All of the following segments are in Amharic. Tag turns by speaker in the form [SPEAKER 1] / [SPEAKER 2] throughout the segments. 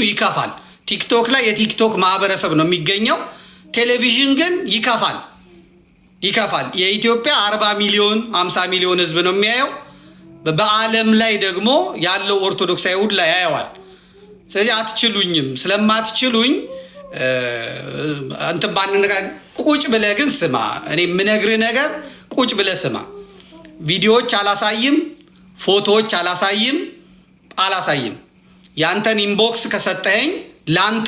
[SPEAKER 1] ይከፋል። ቲክቶክ ላይ የቲክቶክ ማህበረሰብ ነው የሚገኘው። ቴሌቪዥን ግን ይከፋል። የኢትዮጵያ 40 ሚሊዮን 50 ሚሊዮን ህዝብ ነው የሚያየው። በዓለም ላይ ደግሞ ያለው ኦርቶዶክሳዊ ሁሉ ያየዋል። ስለዚህ አትችሉኝም። ስለማትችሉኝ አንተ ቁጭ ብለህ ግን ስማ። እኔ የምነግርህ ነገር ቁጭ ብለህ ስማ። ቪዲዮዎች አላሳይም፣ ፎቶዎች አላሳይም። ያንተን ኢንቦክስ ከሰጠኸኝ ላንተ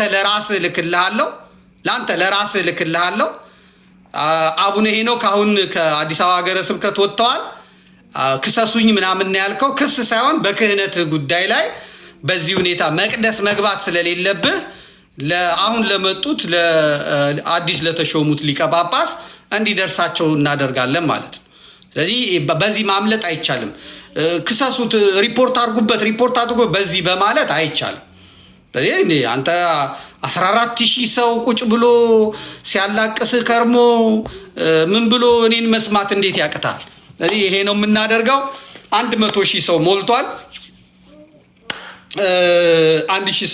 [SPEAKER 1] ለራስህ ልክልሃለሁ። አቡነ ሄኖክ አሁን ከአዲስ አበባ ሀገረ ስብከት ወጥተዋል። ክሰሱኝ ምናምን ያልከው ክስ ሳይሆን በክህነት ጉዳይ ላይ በዚህ ሁኔታ መቅደስ መግባት ስለሌለብህ አሁን ለመጡት አዲስ ለተሾሙት ሊቀ ጳጳስ እንዲደርሳቸው እናደርጋለን ማለት ነው። ስለዚህ በዚህ ማምለጥ አይቻልም። ክሰሱት፣ ሪፖርት አድርጉበት በዚህ በማለት አይቻልም። ስለዚህ አንተ 14000 ሰው ቁጭ ብሎ ሲያላቅስ ከርሞ ምን ብሎ እኔን መስማት እንዴት ያቅታል? ስለዚህ ይሄ ነው የምናደርገው። 100,000 ሰው ሞልቷል። 100,000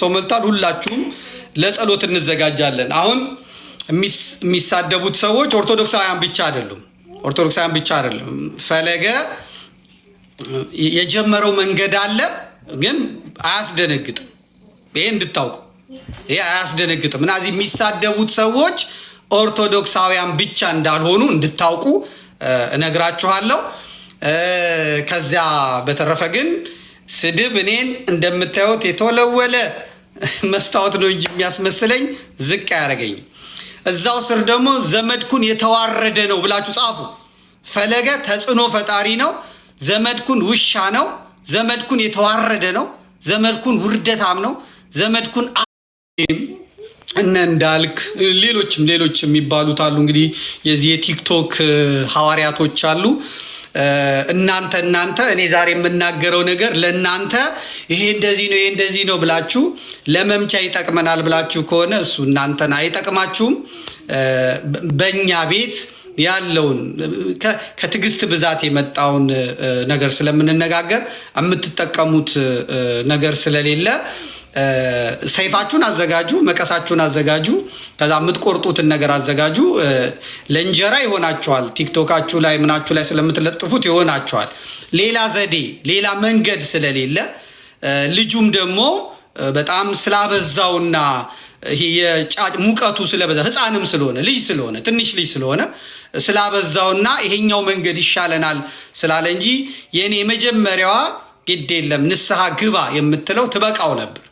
[SPEAKER 1] ሰው ሞልቷል። ሁላችሁም ለጸሎት እንዘጋጃለን። አሁን የሚሳደቡት ሰዎች ኦርቶዶክሳውያን ብቻ አይደሉም። ፈለገ የጀመረው መንገድ አለ፣ ግን አያስደነግጥም። ይሄ እንድታውቁ፣ ይሄ አያስደነግጥም። እና እዚህ የሚሳደቡት ሰዎች ኦርቶዶክሳውያን ብቻ እንዳልሆኑ እንድታውቁ እነግራችኋለሁ። ከዚያ በተረፈ ግን ስድብ እኔን እንደምታዩት የተወለወለ መስታወት ነው እንጂ የሚያስመስለኝ ዝቅ አያደርገኝ። እዛው ስር ደግሞ ዘመድኩን የተዋረደ ነው ብላችሁ ጻፉ። ፈለገ ተጽዕኖ ፈጣሪ ነው። ዘመድኩን ውሻ ነው። ዘመድኩን የተዋረደ ነው። ዘመድኩን ውርደታም ነው። ዘመድኩን እነ እንዳልክ ሌሎችም የሚባሉት አሉ። እንግዲህ የዚህ የቲክቶክ ሐዋርያቶች አሉ። እናንተ እኔ ዛሬ የምናገረው ነገር ለእናንተ ይሄ እንደዚህ ነው ብላችሁ ለመምቻ ይጠቅመናል ብላችሁ ከሆነ እሱ እናንተን አይጠቅማችሁም። በእኛ ቤት ያለውን ከትዕግስት ብዛት የመጣውን ነገር ስለምንነጋገር የምትጠቀሙት ነገር ስለሌለ ሰይፋችሁን አዘጋጁ፣ መቀሳችሁን አዘጋጁ፣ ከዛ የምትቆርጡትን ነገር አዘጋጁ። ለእንጀራ ይሆናችኋል። ቲክቶካችሁ ላይ ምናችሁ ላይ ስለምትለጥፉት ይሆናችኋል። ሌላ ዘዴ ሌላ መንገድ ስለሌለ ልጁም ደግሞ በጣም ስላበዛውና ሙቀቱ ስለበዛ ህፃንም ስለሆነ ትንሽ ልጅ ስለሆነ ስላበዛውና ይሄኛው መንገድ ይሻለናል ስላለ እንጂ የኔ መጀመሪያዋ ግድ የለም ንስሐ ግባ የምትለው ትበቃው ነበር።